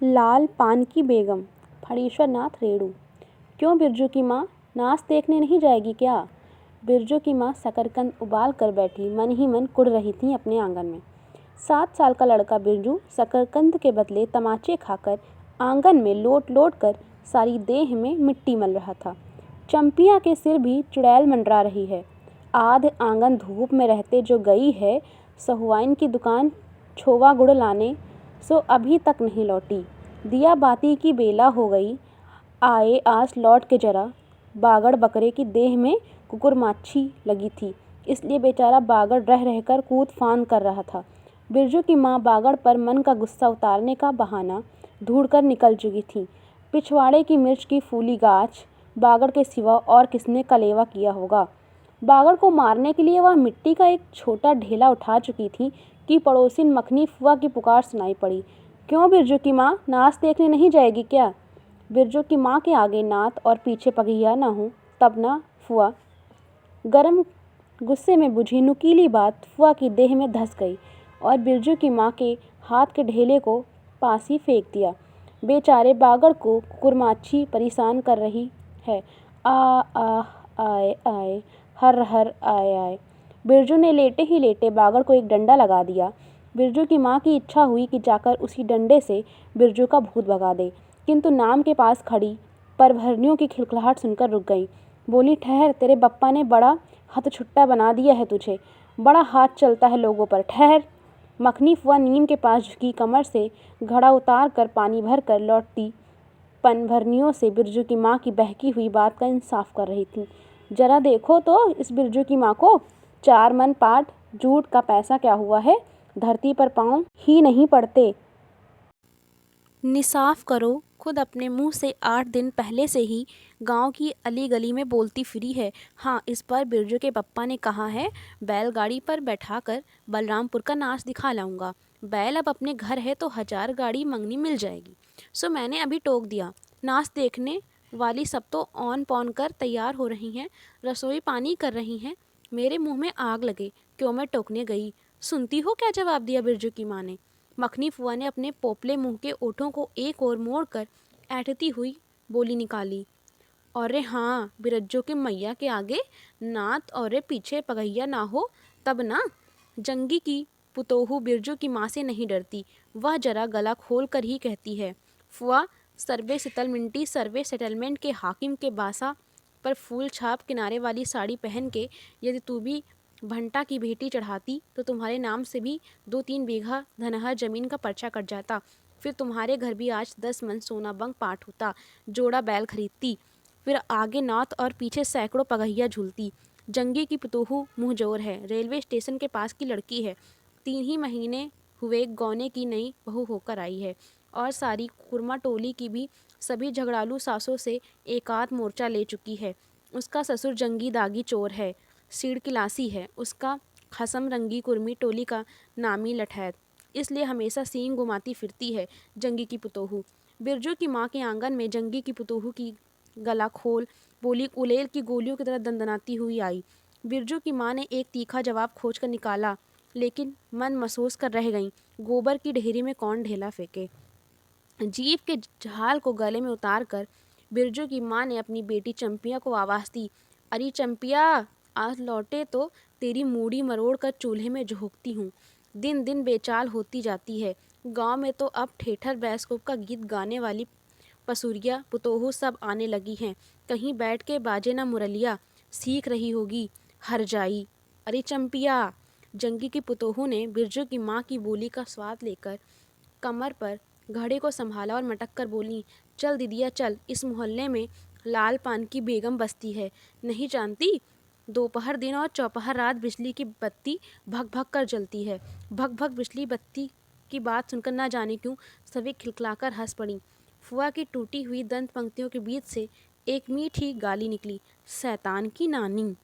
लाल पान की बेगम। फणीश्वर नाथ रेणु। क्यों बिरजू की माँ नाच देखने नहीं जाएगी क्या? बिरजू की माँ शकरकंद उबाल कर बैठी मन ही मन कुढ़ रही थी अपने आंगन में। 7 साल का लड़का बिरजू शकरकंद के बदले तमाचे खाकर आंगन में लोट लोट कर सारी देह में मिट्टी मल रहा था। चंपिया के सिर भी चुड़ैल मंडरा रही है। आध आंगन धूप में रहते जो गई है सहुआइन की दुकान छोवा गुड़ लाने, सो अभी तक नहीं लौटी। दिया बाती की बेला हो गई, आए आज लौट के जरा। बागड़ बकरे की देह में कुकुरमाछी लगी थी, इसलिए बेचारा बागड़ रह रहकर कूद फान कर रहा था। बिरजू की माँ बागड़ पर मन का गुस्सा उतारने का बहाना ढूंढकर निकल चुकी थी। पिछवाड़े की मिर्च की फूली गाछ बागड़ के सिवा और किसने कलेवा किया होगा। बागड़ को मारने के लिए वह मिट्टी का एक छोटा ढेला उठा चुकी थी कि पड़ोसिन मखनी फुआ की पुकार सुनाई पड़ी। क्यों बिरजू की माँ नाच देखने नहीं जाएगी क्या? बिरजू की माँ के आगे नात और पीछे पगहिया ना हो तब ना फुआ। गरम गुस्से में बुझी नुकीली बात फुआ की देह में धंस गई और बिरजू की माँ के हाथ के ढेले को पास ही फेंक दिया। बेचारे बागड़ को कुकुरमाछी परेशान कर रही है। आए आए, हर हर आए आए। बिरजू ने लेटे ही लेटे बागड़ को एक डंडा लगा दिया। बिरजू की माँ की इच्छा हुई कि जाकर उसी डंडे से बिरजू का भूत भगा दे, किंतु नाम के पास खड़ी परभरनियों की खिलखिलाहट सुनकर रुक गई। बोली, ठहर, तेरे बप्पा ने बड़ा हथछुट्टा बना दिया है तुझे, बड़ा हाथ चलता है लोगों पर, ठहर। मखनी फुआ नीम के पास झुकी कमर से घड़ा उतार कर पानी भर कर लौटती पनभरनियों से बिरजू की माँ की बहकी हुई बात का इंसाफ कर रही थी। जरा देखो तो इस बिरजू की माँ को, 4 मन पाट जूट का पैसा क्या हुआ है, धरती पर पाँव ही नहीं पड़ते। निसाफ करो, खुद अपने मुंह से 8 दिन पहले से ही गांव की अली गली में बोलती फिरी है। हाँ, इस पर बिरजू के पप्पा ने कहा है बैलगाड़ी पर बैठाकर बलरामपुर का नाच दिखा लाऊंगा। बैल अब अपने घर है तो 1000 गाड़ी मंगनी मिल जाएगी। सो मैंने अभी टोक दिया। नाच देखने वाली सब तो ऑन पॉन कर तैयार हो रही हैं, रसोई पानी कर रही हैं। मेरे मुंह में आग लगे, क्यों मैं टोकने गई। सुनती हो क्या जवाब दिया बिरजू की माँ ने। मखनी फुआ ने अपने पोपले मुंह के ओठों को एक ओर मोड़कर ऐठती हुई बोली निकाली, और हाँ, बिरज्जो के मैया के आगे नात और पीछे पगहिया ना हो तब ना। जंगी की पुतोहू बिरजू की माँ से नहीं डरती, वह जरा गला खोल कर ही कहती है, फुआ, सर्वे सेटलमेंटी सर्वे सेटलमेंट के हाकिम के बासा पर फूल छाप किनारे वाली साड़ी पहन के यदि तू भी भंटा की भेटी चढ़ाती तो तुम्हारे नाम से भी 2-3 बीघा धनहर जमीन का पर्चा कट जाता। फिर तुम्हारे घर भी आज 10 मन सोना बंग पाठ होता, जोड़ा बैल खरीदती, फिर आगे नात और पीछे सैकड़ों पगहिया झूलती। जंगी की पुतोहू मुँहजोर है, रेलवे स्टेशन के पास की लड़की है, 3 ही महीने हुए गौने की नई बहू होकर आई है, और सारी कुरमा टोली की भी सभी झगड़ालू सासों से एकाध मोर्चा ले चुकी है। उसका ससुर जंगी दागी चोर है, सीड़ किलासी है, उसका खसम रंगी कुर्मी टोली का नामी लठैत, इसलिए हमेशा सींग घुमाती फिरती है जंगी की पुतोहू। बिरजू की माँ के आंगन में जंगी की पुतोहू की गला खोल बोली उलेल की गोलियों की तरह दंदनाती हुई आई। बिरजू की माँ ने एक तीखा जवाब खोज कर निकाला, लेकिन मन महसूस कर रह गई, गोबर की ढेरी में कौन ढेला फेंके। जीभ के झाल को गले में उतार कर बिरजू की माँ ने अपनी बेटी चंपिया को आवाज़ दी, अरे चंपिया, आज लौटे तो तेरी मूड़ी मरोड़ कर चूल्हे में झोंकती हूँ। दिन दिन बेचाल होती जाती है। गांव में तो अब ठेठर बैसकूब का गीत गाने वाली पसुरिया पुतोहू सब आने लगी हैं, कहीं बैठ के बाजे ना मुरलिया, सीख रही होगी हर जाई। अरे चंपिया। जंगी की पुतोहू ने बिरजू की माँ की बोली का स्वाद लेकर कमर पर घड़े को संभाला और मटक कर बोली, चल दीदिया चल, इस मोहल्ले में लाल पान की बेगम बसती है, नहीं जानती? दोपहर दिन और चौपहर रात बिजली की बत्ती भग भग कर जलती है। भग भग बिजली बत्ती की बात सुनकर ना जाने क्यों सभी खिलखिलाकर हंस पड़ी। फुआ की टूटी हुई दंत पंक्तियों के बीच से एक मीठी गाली निकली, शैतान की नानी।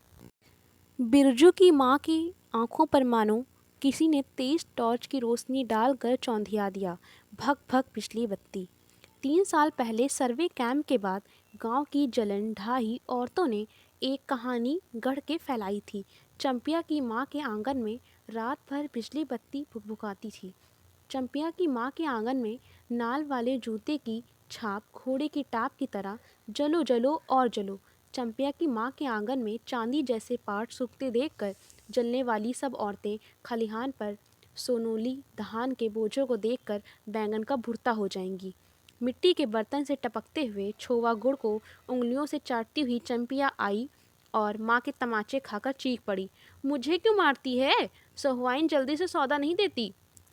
बिरजू की माँ की आंखों पर मानो किसी ने तेज टॉर्च की रोशनी डालकर चौंधिया दिया। भग भग बिजली बत्ती। 3 साल पहले सर्वे कैंप के बाद गांव की जलन ढाही औरतों ने एक कहानी गढ़ के फैलाई थी। चंपिया की माँ के आंगन में रात भर बिजली बत्ती भुकभुकाती थी। चंपिया की माँ के आंगन में नाल वाले जूते की छाप घोड़े की टाप की तरह जलो जलो और जलो। चंपिया की माँ के आंगन में चांदी जैसे पाट सूखते देखकर जलने वाली सब औरतें खलिहान पर सोनोली धान के बोझों को देखकर बैंगन का भुर्ता हो जाएंगी। मिट्टी के बर्तन से टपकते हुए छोवा गुड़ को उंगलियों से चाटती हुई चंपिया आई और माँ के तमाचे खाकर चीख पड़ी, मुझे क्यों मारती है? सहुआइन जल्दी से सौदा नहीं देती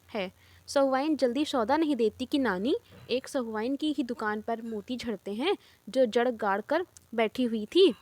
है। सहुआइन जल्दी सौदा नहीं देती कि नानी, एक सहुआइन की ही दुकान पर मोती झड़ते हैं जो जड़ गाड़ कर बैठी हुई थी।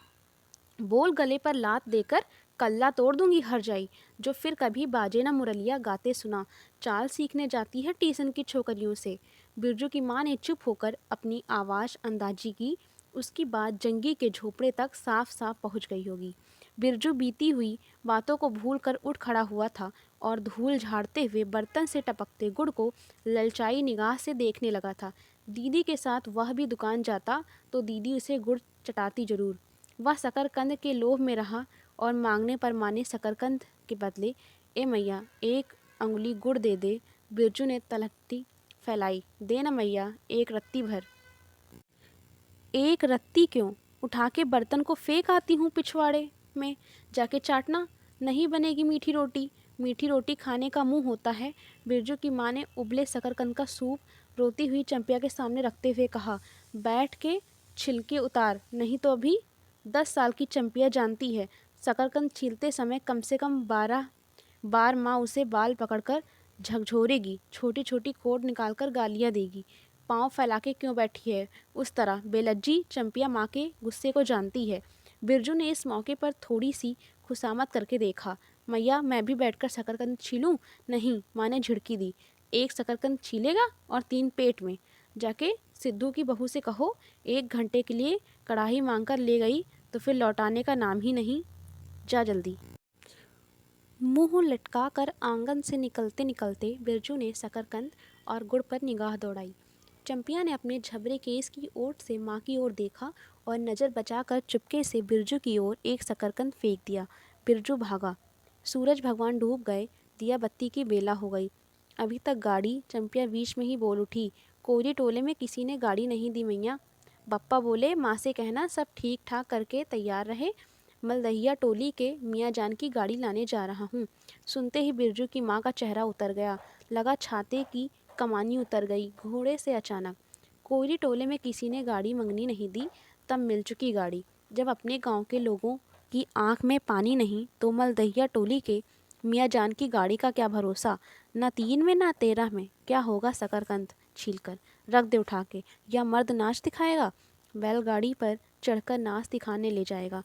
बोल गले पर लात देकर कल्ला तोड़ दूंगी हर जाई, जो फिर कभी बाजे ना मुरलिया गाते सुना। चाल सीखने जाती है टीसन की छोकरियों से। बिरजू की माँ ने चुप होकर अपनी आवाज़ अंदाजी की। उसकी बात जंगी के झोपड़े तक साफ साफ पहुंच गई होगी। बिरजू बीती हुई बातों को भूल कर उठ खड़ा हुआ था और धूल झाड़ते हुए बर्तन से टपकते गुड़ को ललचाई निगाह से देखने लगा था। दीदी के साथ वह भी दुकान जाता तो दीदी उसे गुड़ चटाती जरूर। वह शकरकंद के लोभ में रहा और मांगने पर माने शकरकंद के बदले, ए मैया एक अंगुली गुड़ दे दे। बिरजू ने तलहटी फैलाई, दे ना मैया एक रत्ती भर। एक रत्ती क्यों, उठा के बर्तन को फेंक आती हूँ पिछवाड़े में, जाके चाटना। नहीं बनेगी मीठी रोटी, मीठी रोटी खाने का मुंह होता है। बिरजू की माँ ने उबले शकरकंद का सूप रोती हुई चंपिया के सामने रखते हुए कहा, बैठ के छिलके उतार, नहीं तो अभी। 10 साल की चंपिया जानती है शकरकंद छीलते समय कम से कम 12 बार माँ उसे बाल पकड़कर झकझोरेगी, छोटी छोटी कोड निकालकर गालियाँ देगी। पाँव फैला के क्यों बैठी है उस तरह बेलज्जी? चंपिया माँ के गुस्से को जानती है। बिरजू ने इस मौके पर थोड़ी सी खुशामद करके देखा, मैया मैं भी बैठकर शकरकंद छीलूं? नहीं, माँ ने झिड़की दी, एक शकरकंद छीलेगा और 3 पेट में। जाके सिद्धू की बहू से कहो 1 घंटे के लिए कढ़ाई मांग कर ले गई तो फिर लौटाने का नाम ही नहीं, जा जल्दी। मुंह लटका कर आंगन से निकलते निकलते बिरजू ने शकरकंद और गुड़ पर निगाह दौड़ाई। चंपिया ने अपने झबरे केस की ओट से माँ की ओर देखा और नज़र बचाकर चुपके से बिरजू की ओर एक शकरकंद फेंक दिया। बिरजू भागा। सूरज भगवान डूब गए, दिया बत्ती की बेला हो गई। अभी तक गाड़ी? चंपिया बीच में ही बोल उठी, कोरी टोले में किसी ने गाड़ी नहीं दी मैया। बप्पा बोले माँ से कहना सब ठीक ठाक करके तैयार रहे, मलदहिया टोली के मियाँ जान की गाड़ी लाने जा रहा हूँ। सुनते ही बिरजू की माँ का चेहरा उतर गया, लगा छाते की कमानी उतर गई घोड़े से अचानक। कोयरी टोले में किसी ने गाड़ी मंगनी नहीं दी, तब मिल चुकी गाड़ी। जब अपने गांव के लोगों की आंख में पानी नहीं तो मलदहिया टोली के मियाँ जान की गाड़ी का क्या भरोसा? न 3 में न 13 में। क्या होगा शकरकंद छीलकर रख दे उठा के, या मर्द नाच दिखाएगा? बैलगाड़ी पर चढ़कर नाच दिखाने ले जाएगा।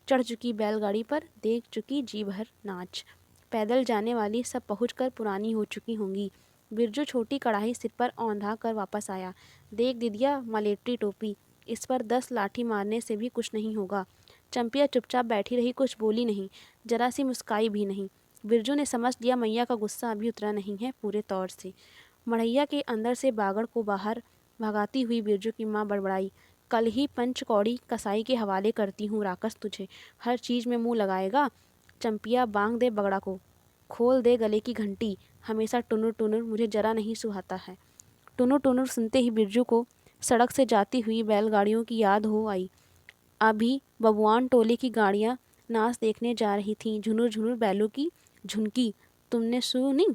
चढ़ चुकी बैलगाड़ी पर, देख चुकी जी भर नाच। पैदल जाने वाली सब पहुंचकर पुरानी हो चुकी होंगी। बिरजू छोटी कढ़ाई सिर पर औंधा कर वापस आया। देख दीदिया मलेट्री टोपी, इस पर 10 लाठी मारने से भी कुछ नहीं होगा। चंपिया चुपचाप बैठी रही, कुछ बोली नहीं, जरा सी मुस्काई भी नहीं। बिरजू ने समझ लिया मैया का गुस्सा अभी उतरा नहीं है पूरे तौर से। मड़ैया के अंदर से बागड़ को बाहर भगाती हुई बिरजू की माँ बड़बड़ाई, कल ही पंचकौड़ी कसाई के हवाले करती हूँ राकस तुझे, हर चीज़ में मुँह लगाएगा। चंपिया बांग दे बगड़ा को, खोल दे गले की घंटी, हमेशा टुनुर टुनुर मुझे जरा नहीं सुहाता है। टुनुर टुनुर सुनते ही बिरजू को सड़क से जाती हुई बैलगाड़ियों की याद हो आई। अभी बबुआन टोले की गाड़ियाँ नाच देखने जा रही थीं, झुनुर झुनुर बैलों की झुनकी। तुमने सुनी?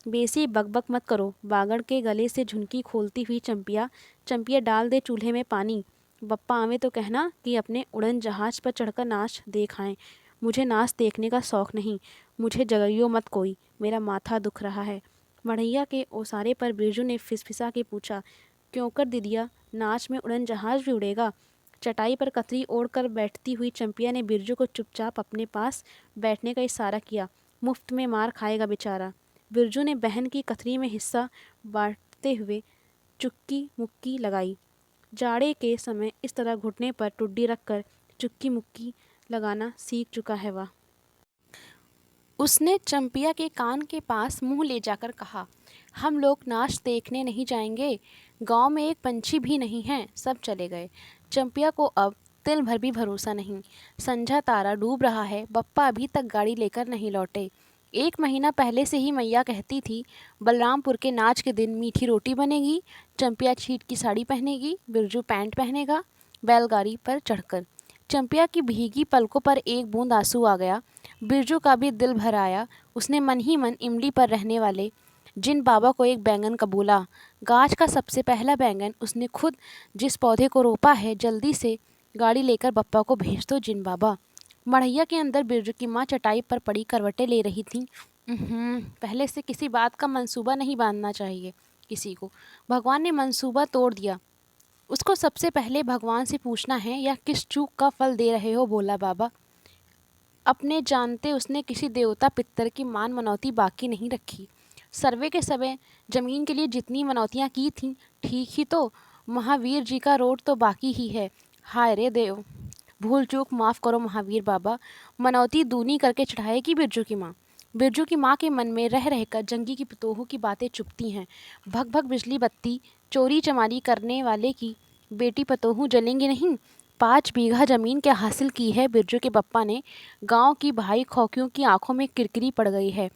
बेसी बकबक मत करो। बागड़ के गले से झुनकी खोलती हुई चंपिया, चंपिया डाल दे चूल्हे में पानी। बप्पा आवे तो कहना कि अपने उड़न जहाज पर चढ़कर नाच देख आएँ। मुझे नाच देखने का शौक़ नहीं, मुझे जगाइयो मत कोई, मेरा माथा दुख रहा है। मढ़ैया के ओसारे पर बिरजू ने फिसफिसा के पूछा, क्यों कर दीदिया, नाच में उड़न जहाज भी उड़ेगा? चटाई पर कतरी ओढ़कर बैठती हुई चंपिया ने बिरजू को चुपचाप अपने पास बैठने का इशारा किया। मुफ्त में मार खाएगा बेचारा। बिरजू ने बहन की कथरी में हिस्सा बांटते हुए चुक्की मुक्की लगाई। जाड़े के समय इस तरह घुटने पर टुड्डी रखकर चुक्की मुक्की लगाना सीख चुका है वह। उसने चंपिया के कान के पास मुंह ले जाकर कहा, हम लोग नाच देखने नहीं जाएंगे? गांव में एक पंछी भी नहीं है, सब चले गए। चंपिया को अब तिल भर भी भरोसा नहीं। संझा तारा डूब रहा है, बप्पा अभी तक गाड़ी लेकर नहीं लौटे। एक महीना पहले से ही मैया कहती थी, बलरामपुर के नाच के दिन मीठी रोटी बनेगी, चंपिया छीट की साड़ी पहनेगी, बिरजू पैंट पहनेगा बैलगाड़ी पर चढ़कर। चंपिया की भीगी पलकों पर एक बूंद आंसू आ गया। बिरजू का भी दिल भर आया। उसने मन ही मन इमली पर रहने वाले जिन बाबा को एक बैंगन कबूला। गाछ का सबसे पहला बैंगन उसने खुद जिस पौधे को रोपा है, जल्दी से गाड़ी लेकर बप्पा को भेज दो जिन बाबा। मढ़ैया के अंदर बिरजू की माँ चटाई पर पड़ी करवटें ले रही थीं। पहले से किसी बात का मंसूबा नहीं बांधना चाहिए किसी को। भगवान ने मंसूबा तोड़ दिया। उसको सबसे पहले भगवान से पूछना है, या किस चूक का फल दे रहे हो भोला बाबा। अपने जानते उसने किसी देवता पितर की मान मनौती बाकी नहीं रखी। सर्वे के समय जमीन के लिए जितनी मनौतियाँ की थीं, ठीक ही तो महावीर जी का रोड तो बाकी ही है। हाय रे देव, भूल चूक माफ़ करो महावीर बाबा। मनौती दूनी करके चढ़ाएगी बिरजू की माँ। बिरजू की माँ के मन में रह रहकर जंगी की पतोहों की बातें चुभती हैं। भग भग बिजली बत्ती चोरी चमारी करने वाले की बेटी पतोहू जलेंगी नहीं। 5 बीघा ज़मीन क्या हासिल की है बिरजू के पप्पा ने। गांव की भाई खौकियों की आंखों में किरकिरी पड़ गई है।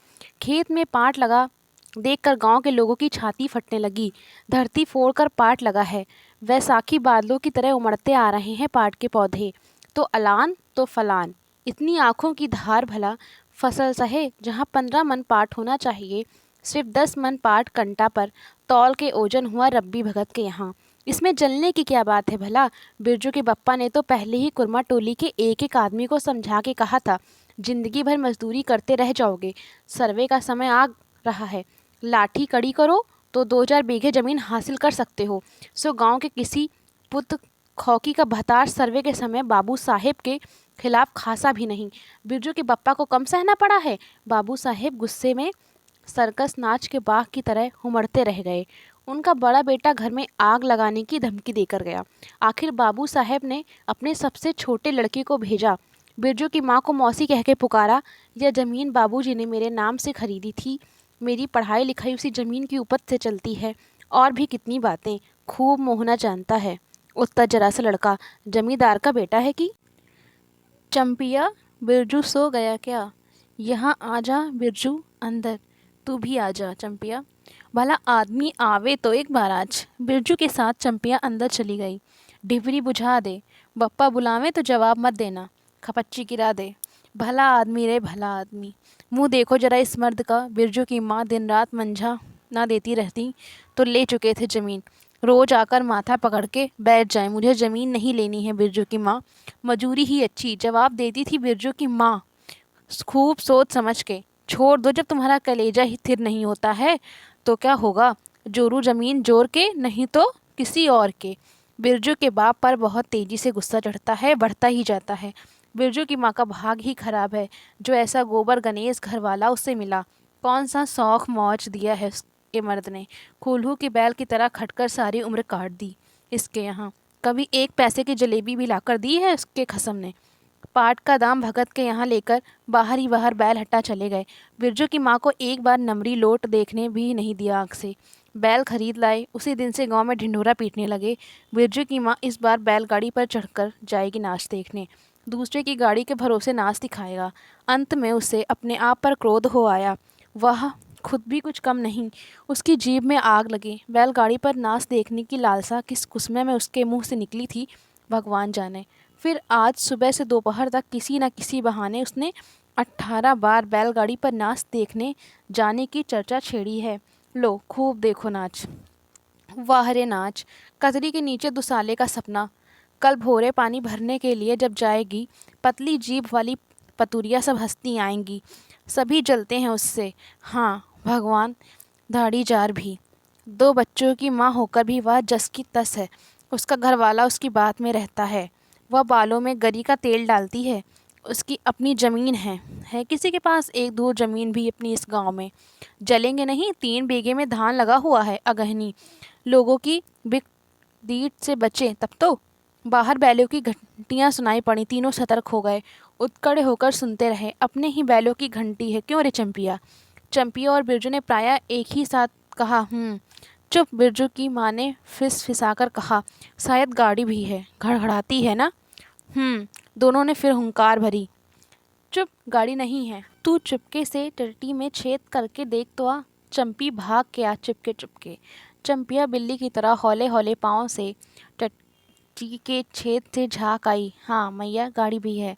खेत में पाट लगा देखकर गांव के लोगों की छाती फटने लगी। धरती फोड़कर पाट लगा है। वैसाखी बादलों की तरह उमड़ते आ रहे हैं पाट के पौधे। तो अलान तो फलान, इतनी आँखों की धार भला फसल सहे। जहाँ 15 मन पाट होना चाहिए, सिर्फ 10 मन पाट कंटा पर तौल के ओजन हुआ रब्बी भगत के यहाँ। इसमें जलने की क्या बात है भला। बिरजू के बप्पा ने तो पहले ही कुरमा टोली के एक एक आदमी को समझा के कहा था, जिंदगी भर मजदूरी करते रह जाओगे, सर्वे का समय आ रहा है, लाठी कड़ी करो तो 2-4 बीघे ज़मीन हासिल कर सकते हो। सो गांव के किसी पुत खौकी का भतार सर्वे के समय बाबू साहेब के खिलाफ खासा भी नहीं। बिरजू के बप्पा को कम सहना पड़ा है। बाबू साहेब गुस्से में सर्कस नाच के बाघ की तरह उमड़ते रह गए। उनका बड़ा बेटा घर में आग लगाने की धमकी देकर गया। आखिर बाबू साहेब ने अपने सबसे छोटे लड़के को भेजा। बिरजू की माँ को मौसी कह के पुकारा, यह ज़मीन बाबूजी ने मेरे नाम से खरीदी थी, मेरी पढ़ाई लिखाई उसी ज़मीन की उपज से चलती है। और भी कितनी बातें, खूब मोहना जानता है। उतना जरा सा लड़का जमींदार का बेटा है कि। चंपिया, बिरजू सो गया क्या? यहाँ आ जा बिरजू, अंदर। तू भी आ जा चंपिया। भला आदमी आवे तो एक बार आज। बिरजू के साथ चंपिया अंदर चली गई। डिबरी बुझा दे, बप्पा बुलावे तो जवाब मत देना, खपच्ची गिरा दे। भला आदमी रे भला आदमी। मुँह देखो जरा इस मर्द का। बिरजू की माँ दिन रात मंझा ना देती रहती तो ले चुके थे ज़मीन। रोज आकर माथा पकड़ के बैठ जाए, मुझे ज़मीन नहीं लेनी है। बिरजू की माँ मजूरी ही अच्छी, जवाब देती थी बिरजू की माँ खूब सोच समझ के। छोड़ दो, जब तुम्हारा कलेजा ही स्थिर नहीं होता है तो क्या होगा, जोरू ज़मीन जोर के, नहीं तो किसी और के। बिरजू के बाप पर बहुत तेज़ी से गुस्सा चढ़ता है, बढ़ता ही जाता है। बिरजू की माँ का भाग ही खराब है जो ऐसा गोबर गणेश घर वाला उसे मिला। कौन सा शौक मौज दिया है के मर्द ने। कोल्हू की बैल की तरह खटकर सारी उम्र काट दी इसके यहाँ। कभी 1 पैसे की जलेबी भी लाकर दी है उसके खसम ने। पाट का दाम भगत के यहाँ लेकर बाहर ही बाहर बैल हट्टा चले गए। बिरजू की माँ को एक बार नमरी लोट देखने भी नहीं दिया आँख से। बैल खरीद लाए, उसी दिन से गांव में ढिंढोरा पीटने लगे। बिरजू की माँ इस बार बैलगाड़ी पर चढ़कर जाएगी नाच देखने। दूसरे की गाड़ी के भरोसे नाच दिखाएगा। अंत में उसे अपने आप पर क्रोध हो आया। वह खुद भी कुछ कम नहीं। उसकी जीभ में आग लगी। बैलगाड़ी पर नाच देखने की लालसा किस कुस्मे में उसके मुंह से निकली थी भगवान जाने। फिर आज सुबह से दोपहर तक किसी न किसी बहाने उसने 18 बार बैलगाड़ी पर नाच देखने जाने की चर्चा छेड़ी है। लो खूब देखो नाच। वाह रे नाच। कतरी के नीचे दुसाले का सपना। कल भोरे पानी भरने के लिए जब जाएगी, पतली जीभ वाली पतुरिया सब हंसती आएंगी। सभी जलते हैं उससे। हाँ भगवान, दाढ़ी जार भी। 2 बच्चों की माँ होकर भी वह जस की तस है। उसका घरवाला उसकी बात में रहता है। वह बालों में गरी का तेल डालती है। उसकी अपनी ज़मीन है किसी के पास 1-2 ज़मीन भी अपनी इस गांव में। जलेंगे नहीं, 3 बीघे में धान लगा हुआ है अगहनी। लोगों की बिक दीट से बचे तब तो। बाहर बैलों की घंटियाँ सुनाई पड़ी। तीनों सतर्क हो गए, उत्कड़े होकर सुनते रहे। अपने ही बैलों की घंटी है क्यों रे चंपिया? चंपिया और बिरजू ने प्रायः एक ही साथ कहा चुप। बिरजू की माँ ने फिसफिसाकर कहा, शायद गाड़ी भी है, घड़घड़ाती है ना। दोनों ने फिर हुंकार भरी। चुप, गाड़ी नहीं है। तू चुपके से टट्टी में छेद करके देख तो आ। चंपी भाग के आ चुपके चुपके। चंपिया बिल्ली की तरह हौले हौले पाँव से टट्टी के छेद से झाँक आई। हाँ मैया, गाड़ी भी है।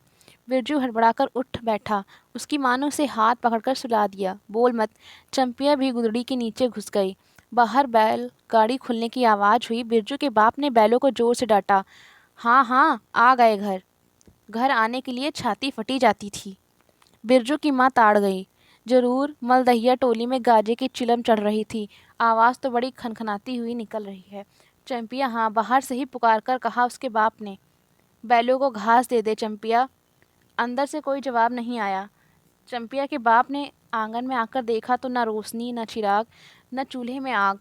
बिरजू हड़बड़ाकर उठ बैठा। उसकी माँ ने उसे हाथ पकड़कर सुला दिया। बोल मत। चंपिया भी गुदड़ी के नीचे घुस गई। बाहर बैल गाड़ी खुलने की आवाज़ हुई। बिरजू के बाप ने बैलों को जोर से डांटा। हाँ हाँ, आ गए घर। घर आने के लिए छाती फटी जाती थी। बिरजू की माँ ताड़ गई। जरूर मलदहिया टोली में गाजे की चिलम चढ़ रही थी। आवाज़ तो बड़ी खनखनाती हुई निकल रही है। चंपिया, हाँ, बाहर से ही पुकार कर कहा उसके बाप ने। बैलों को घास दे दे चंपिया। अंदर से कोई जवाब नहीं आया। चंपिया के बाप ने आंगन में आकर देखा तो न रोशनी, न चिराग, न चूल्हे में आग।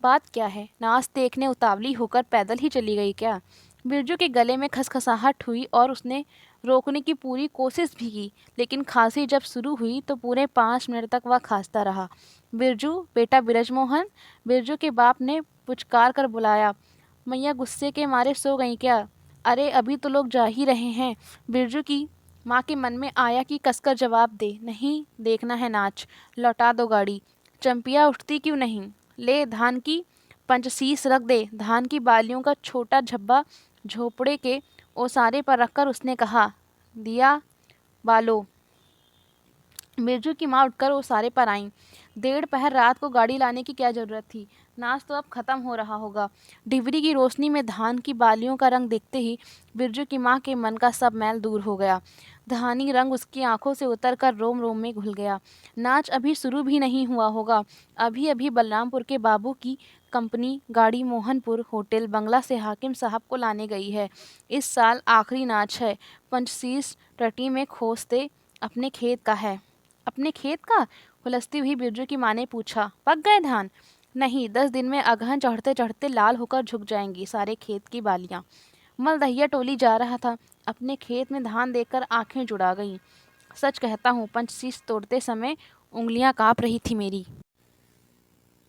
बात क्या है? नाच देखने उतावली होकर पैदल ही चली गई क्या? बिरजू के गले में खसखसाहट हुई और उसने रोकने की पूरी कोशिश भी की, लेकिन खांसी जब शुरू हुई तो पूरे 5 मिनट तक वह खांसता रहा। बिरजू, बेटा बिरजमोहन। बिरजू के बाप ने पुचकार कर बुलाया। मैया गुस्से के मारे सो गई क्या? अरे अभी तो लोग जा ही रहे हैं। बिरजू की माँ के मन में आया कि कसकर जवाब दे। नहीं, देखना है नाच। लौटा दो गाड़ी। चंपिया, उठती क्यों नहीं? ले, धान की पंचशीश रख दे। धान की बालियों का छोटा झब्बा झोपड़े के ओसारे पर रखकर उसने कहा, दिया बालो। बिरजू की माँ उठकर ओसारे पर आईं। 1:30 रात को गाड़ी लाने की क्या जरूरत थी? नाच तो अब खत्म हो रहा होगा। डिबरी की रोशनी में धान की बालियों का रंग देखते ही बिरजू की माँ के मन का सब मैल दूर हो गया। धानी रंग उसकी आंखों से उतरकर रोम रोम में घुल गया। नाच अभी शुरू भी नहीं हुआ होगा। अभी अभी बलरामपुर के बाबू की कंपनी गाड़ी मोहनपुर होटल बंगला से हाकिम साहब को लाने गई है। इस साल आखिरी नाच है। पंचशीश टटी में खोजते अपने खेत का है। अपने खेत का? हुलसती हुई बिरजू की माँ ने पूछा। पक गए धान? नहीं, 10 दिन में अगहन चढ़ते चढ़ते लाल होकर झुक जाएंगी सारे खेत की बालियाँ। मलदहिया टोली जा रहा था। अपने खेत में धान देखकर आंखें जुड़ा गईं। सच कहता हूँ, पंचशीश तोड़ते समय उंगलियां कांप रही थी मेरी।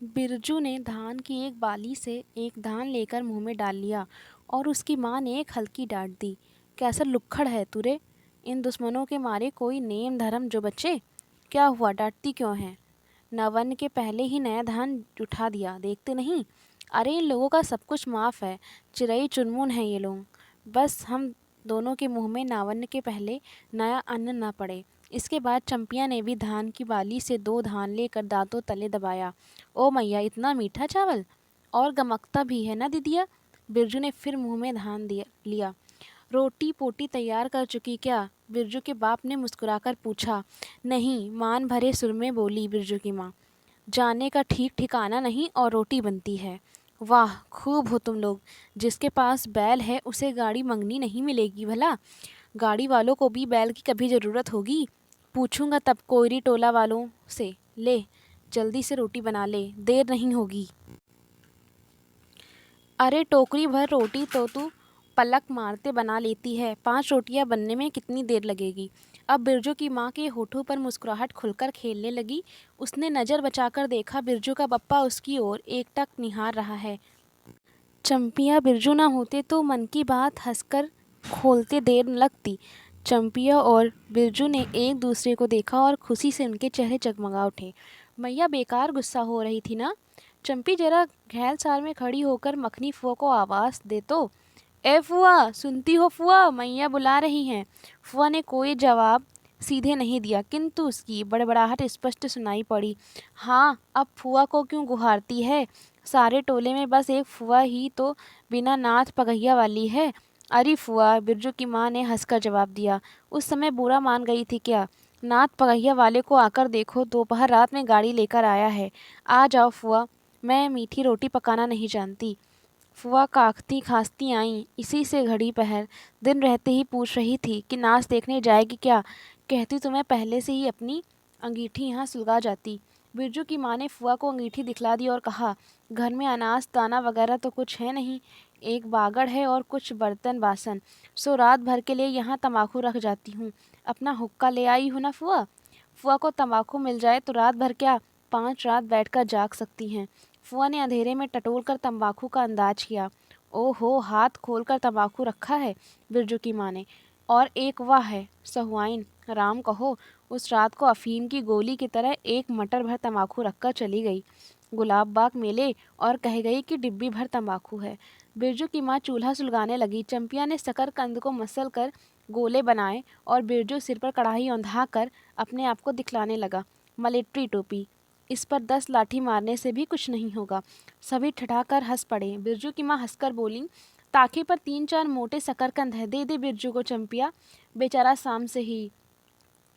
बिरजू ने धान की एक बाली से एक धान लेकर मुंह में डाल लिया और उसकी माँ ने एक हल्की डांट दी। कैसा लुक्खड़ है तू रे? इन दुश्मनों के मारे कोई नेम धर्म जो बच्चे। क्या हुआ, डांटती क्यों है? नवन के पहले ही नया धान उठा दिया, देखते नहीं? अरे इन लोगों का सब कुछ माफ़ है। चिरई चुनमुन है ये लोग। बस हम दोनों के मुंह में नावन्य के पहले नया अन्न न पड़े। इसके बाद चंपिया ने भी धान की बाली से 2 धान लेकर दांतों तले दबाया। ओ मैया, इतना मीठा चावल! और गमकता भी है ना दीदिया? बिरजू ने फिर मुंह में धान दिया लिया। रोटी पोटी तैयार कर चुकी क्या? बिरजू के बाप ने मुस्कुराकर पूछा। नहीं, मान भरे सुर में बोली बिरजू की माँ। जाने का ठीक ठिकाना नहीं और रोटी बनती है। वाह, खूब हो तुम लोग। जिसके पास बैल है उसे गाड़ी मंगनी नहीं मिलेगी भला। गाड़ी वालों को भी बैल की कभी ज़रूरत होगी? पूछूंगा तब कोयरी टोला वालों से। ले, जल्दी से रोटी बना ले, देर नहीं होगी। अरे टोकरी भर रोटी तो तू पलक मारते बना लेती है। 5 रोटियां बनने में कितनी देर लगेगी? अब बिरजू की माँ के होठों पर मुस्कुराहट खुलकर खेलने लगी। उसने नज़र बचाकर देखा, बिरजू का पप्पा उसकी ओर एकटक निहार रहा है। चंपिया, बिरजू ना होते तो मन की बात हंसकर खोलते देर न लगती। चंपिया और बिरजू ने एक दूसरे को देखा और खुशी से उनके चेहरे जगमगा उठे। मैया बेकार गुस्सा हो रही थी ना? चंपी जरा घैलसार में खड़ी होकर मखनी फुआ को आवाज़ दे तो। ए फुआ, सुनती हो फुआ, मैया बुला रही हैं। फुआ ने कोई जवाब सीधे नहीं दिया, किंतु उसकी बड़बड़ाहट स्पष्ट सुनाई पड़ी। हाँ, अब फुआ को क्यों गुहारती है? सारे टोले में बस एक फुआ ही तो बिना नाथ पगहिया वाली है। अरे फुआ, बिरजू की माँ ने हंसकर जवाब दिया। उस समय बुरा मान गई थी क्या? नाथ पगहिया वाले को आकर देखो, दोपहर रात में गाड़ी लेकर आया है। आ जाओ फुआ, मैं मीठी रोटी पकाना नहीं जानती। फुआ काखती खांसती आईं। इसी से घड़ी पहर दिन रहते ही पूछ रही थी कि नाच देखने जाएगी क्या? कहती तो मैं पहले से ही अपनी अंगीठी यहाँ सुलगा जाती। बिरजू की माँ ने फुआ को अंगीठी दिखला दी और कहा, घर में अनाज दाना वगैरह तो कुछ है नहीं। एक बागड़ है और कुछ बर्तन बासन। सो रात भर के लिए यहाँ तम्बाकू रख जाती हूँ। अपना हुक्का ले आई हूँ ना फुआ? फुआ को तम्बाकू मिल जाए तो रात भर क्या, 5 रात बैठकर जाग सकती हैं। फुआ ने अंधेरे में टटोल कर तम्बाकू का अंदाज किया। ओहो, हाथ खोलकर तम्बाकू रखा है? बिरजू की माँ ने। और एक वाह है सहुआइन, राम कहो। उस रात को अफीम की गोली की तरह एक मटर भर तंबाकू रखकर चली गई। गुलाब बाग मेले और कह गई कि डिब्बी भर तंबाकू है। बिरजू की माँ चूल्हा सुलगाने लगी। चंपिया ने शकरकंद को मसल कर गोले बनाए और बिरजू सिर पर कढ़ाई औंधा कर अपने आप को दिखलाने लगा। मलेट्री टोपी, इस पर 10 लाठी मारने से भी कुछ नहीं होगा। सभी ठठाकर हंस पड़े। बिरजू की माँ हंसकर बोली, ताके पर 3-4 मोटे शकरकंद है, दे दे बिरजू को चंपिया, बेचारा शाम से ही।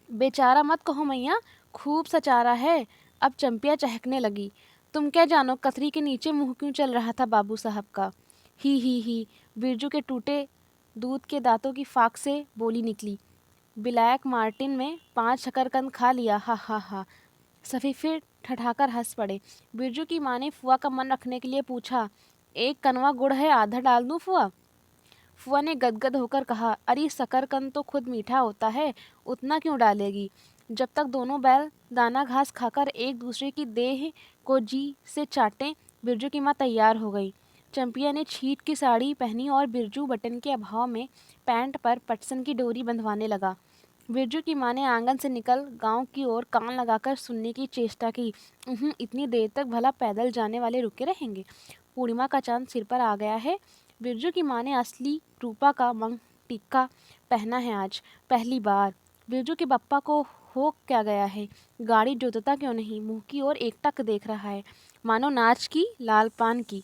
बेचारा मत कहो मैया, खूब सचारा है। अब चंपिया चहकने लगी। तुम क्या जानो कतरी के नीचे मुंह क्यों चल रहा था बाबू साहब का। ही। बिरजू के टूटे दूध के दांतों की फाक से बोली निकली। ब्लैक मार्टिन में 5 शकरकंद खा लिया, हा हा हा। सभी फिर ठठाकर हंस पड़े। बिरजू की माँ ने फुआ का मन रखने के लिए पूछा, एक कनवा गुड़ है, आधा डाल दूं फुआ? फुआ ने गदगद होकर कहा, अरे शकरकंद तो खुद मीठा होता है, उतना क्यों डालेगी। जब तक दोनों बैल दाना घास खाकर एक दूसरे की देह को जी से चाटें, बिरजू की माँ तैयार हो गई। चंपिया ने छीट की साड़ी पहनी और बिरजू बटन के अभाव में पैंट पर पटसन की डोरी बंधवाने लगा। बिरजू की माँ ने आंगन से निकल गांव की ओर कान लगाकर सुनने की चेष्टा की। इतनी देर तक भला पैदल जाने वाले रुके रहेंगे। पूर्णिमा का चांद सिर पर आ गया है। बिरजू की माँ ने असली रूपा का मंग टिक्का पहना है आज, पहली बार। बिरजू के बप्पा को हो क्या गया है, गाड़ी जोतता क्यों नहीं, मुंह की ओर एकटक देख रहा है, मानो नाच की लाल पान की।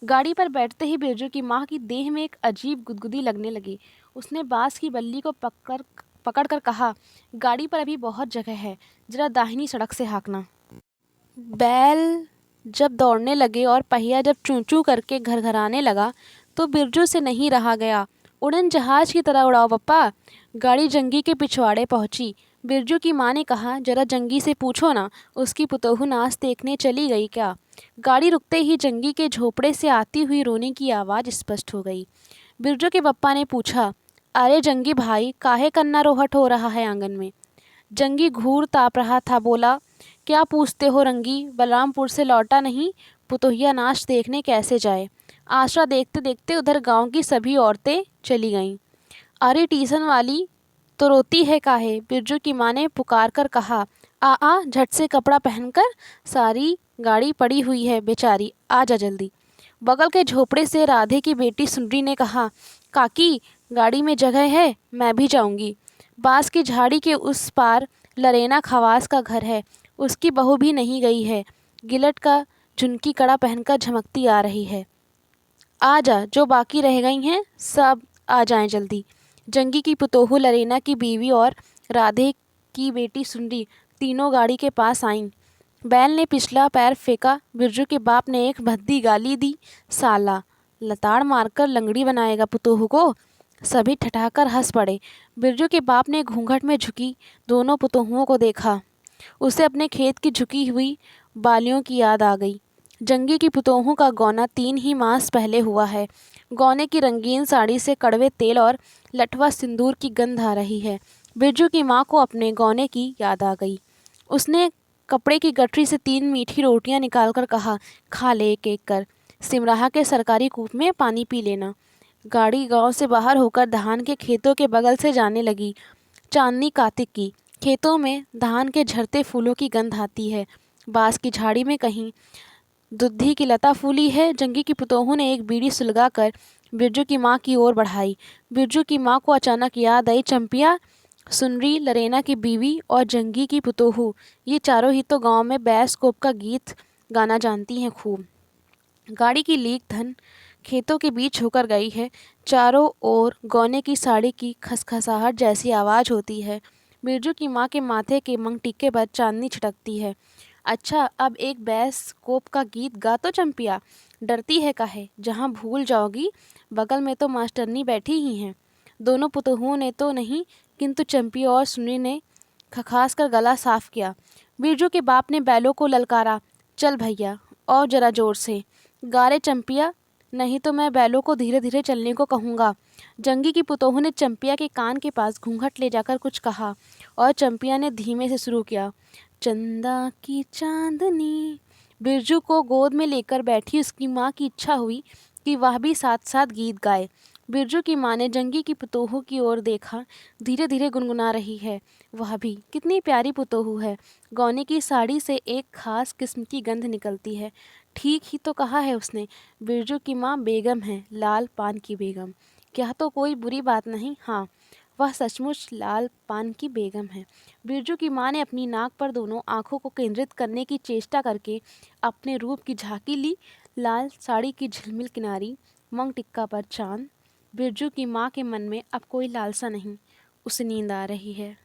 गाड़ी पर बैठते ही बिरजू की माँ की देह में एक अजीब गुदगुदी लगने लगी। उसने बांस की बल्ली को पकड़ कर कहा, गाड़ी पर अभी बहुत जगह है, जरा दाहिनी सड़क से हाँकना। बैल जब दौड़ने लगे और पहिया जब चूं चूं करके घरघराने लगा तो बिरजू से नहीं रहा गया। उड़न जहाज की तरह उड़ाओ पप्पा। गाड़ी जंगी के पिछवाड़े पहुंची। बिरजू की माँ ने कहा, जरा जंगी से पूछो ना, उसकी पुतोहू नाच देखने चली गई क्या। गाड़ी रुकते ही जंगी के झोपड़े से आती हुई रोने की आवाज़ स्पष्ट हो गई। बिरजू के पप्पा ने पूछा, अरे जंगी भाई, काहे कन्ना रोहट हो रहा है आंगन में। जंगी घूर ताप रहा था, बोला, क्या पूछते हो रंगी, बलरामपुर से लौटा नहीं, पुतोहिया नाच देखने कैसे जाए। आशा देखते देखते उधर गांव की सभी औरतें चली गईं। अरे टीसन वाली, तो रोती है काहे, बिरजू की माँ ने पुकार कर कहा। आ झट से कपड़ा पहनकर, सारी गाड़ी पड़ी हुई है बेचारी, आ जा जल्दी। बगल के झोपड़े से राधे की बेटी सुंदरी ने कहा, काकी गाड़ी में जगह है, मैं भी जाऊंगी। बांस की झाड़ी के उस पार लरेना खवास का घर है, उसकी बहू भी नहीं गई है, गिलट का झुनकी कड़ा पहनकर झमकती आ रही है। आ जा, जो बाकी रह गई हैं सब आ जाएं जल्दी। जंगी की पुतोहू लरेना की बीवी और राधे की बेटी सुंदरी तीनों गाड़ी के पास आईं। बैल ने पिछला पैर फेंका। बिरजू के बाप ने एक भद्दी गाली दी, साला लताड़ मारकर लंगड़ी बनाएगा पुतोहू को। सभी ठठाकर हंस पड़े। बिरजू के बाप ने घूंघट में झुकी दोनों पुतोहुओं को देखा। उसे अपने खेत की झुकी हुई बालियों की याद आ गई। जंगी की पुतोहू का गौना 3 ही मास पहले हुआ है। गौने की रंगीन साड़ी से कड़वे तेल और लठवा सिंदूर की गंध आ रही है। बिरजू की माँ को अपने गौने की याद आ गई। उसने कपड़े की गठरी से 3 मीठी रोटियां निकालकर कहा, खा ले एक एक कर, सिमराहा के सरकारी कूप में पानी पी लेना। गाड़ी गांव से बाहर होकर धान के खेतों के बगल से जाने लगी। चांदनी कार्तिक की, खेतों में धान के झरते फूलों की गंध आती है। बांस की झाड़ी में कहीं दुद्धि की लता फूली है। जंगी की पुतोहू ने एक बीड़ी सुलगा कर बिरजू की माँ की ओर बढ़ाई। बिरजू की माँ को अचानक याद आई, चंपिया, सुनरी, लरेना की बीवी और जंगी की पुतोहू, ये चारों ही तो गांव में बैस कोप का गीत गाना जानती हैं खूब। गाड़ी की लीक धन खेतों के बीच होकर गई है। चारों ओर गौने की साड़ी की खसखसाहट जैसी आवाज़ होती है। बिरजू की माँ के माथे के मंगटीके पर चांदनी छिटकती है। अच्छा, अब एक बैस कोप का गीत गा तो चंपिया, डरती है काहे, जहाँ भूल जाओगी, बगल में तो मास्टरनी बैठी ही हैं। दोनों पुतोहुओं ने तो नहीं, किंतु चंपिया और सुनी ने खखास कर गला साफ किया। बिरजू के बाप ने बैलों को ललकारा, चल भैया, और जरा जोर से गा रे चंपिया, नहीं तो मैं बैलों को धीरे धीरे चलने को कहूँगा। जंगी की पुतोहू ने चंपिया के कान के पास घूंघट ले जाकर कुछ कहा और चंपिया ने धीमे से शुरू किया, चंदा की चांदनी। बिरजू को गोद में लेकर बैठी उसकी माँ की इच्छा हुई कि वह भी साथ साथ गीत गाए। बिरजू की माँ ने जंगी की पुतोहू की ओर देखा, धीरे धीरे गुनगुना रही है। वह भी कितनी प्यारी पुतोहू है। गौने की साड़ी से एक खास किस्म की गंध निकलती है। ठीक ही तो कहा है उसने। बिरजू की माँ बेगम है, लाल पान की बेगम। क्या तो कोई बुरी बात नहीं। हाँ, वह सचमुच लाल पान की बेगम है। बिरजू की माँ ने अपनी नाक पर दोनों आंखों को केंद्रित करने की चेष्टा करके अपने रूप की झांकी ली। लाल साड़ी की झिलमिल किनारी, मंग टिक्का पर चांद। बिरजू की माँ के मन में अब कोई लालसा नहीं, उसे नींद आ रही है।